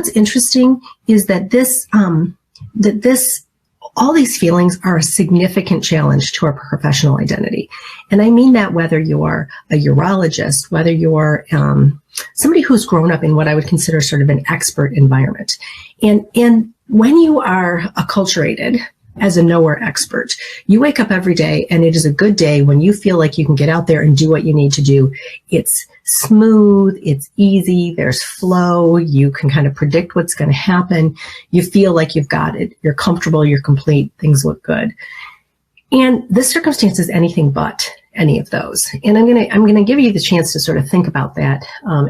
What's interesting is that all these feelings are a significant challenge to our professional identity. And I mean that whether you are a urologist, whether you're somebody who's grown up in what I would consider sort of an expert environment. And when you are acculturated as a knower expert, you wake up every day and it is a good day when you feel like you can get out there and do what you need to do. It's smooth, it's easy, there's flow, you can kind of predict what's going to happen. You feel like you've got it, you're comfortable, you're complete, things look good. And this circumstance is anything but any of those. And I'm going to give you the chance to sort of think about that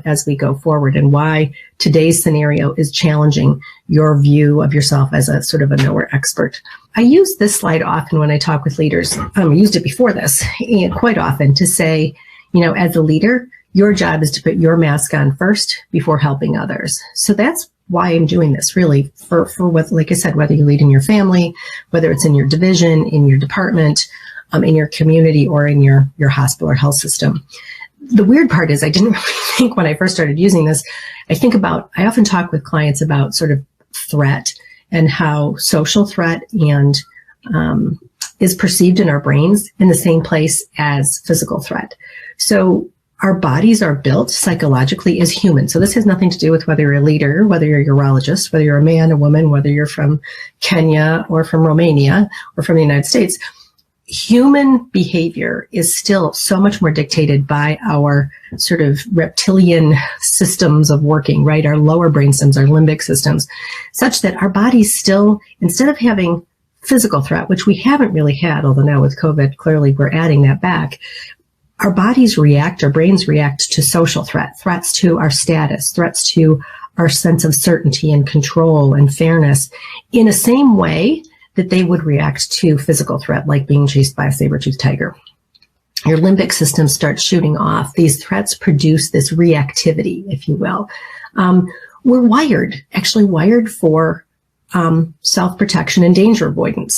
as we go forward, and why today's scenario is challenging your view of yourself as a sort of a knower expert. I use this slide often when I talk with leaders. I used it before this, and quite often, to say, as a leader, your job is to put your mask on first before helping others. So that's why I'm doing this, really, for what, like I said, whether you lead in your family, whether it's in your division, in your department, in your community, or in your hospital or health system. The weird part is I didn't really think when I first started using this, I often talk with clients about sort of threat and how social threat is perceived in our brains in the same place as physical threat. So our bodies are built psychologically as humans. So this has nothing to do with whether you're a leader, whether you're a urologist, whether you're a man, a woman, whether you're from Kenya or from Romania or from the United States. Human behavior is still so much more dictated by our sort of reptilian systems of working, right? Our lower brain systems, our limbic systems, such that our bodies still, instead of having physical threat, which we haven't really had, although now with COVID, clearly we're adding that back, our bodies react, our brains react to social threats to our status, threats to our sense of certainty and control and fairness in the same way that they would react to physical threat, like being chased by a saber-toothed tiger. Your limbic system starts shooting off. These threats produce this reactivity, if you will. We're wired for self-protection and danger avoidance.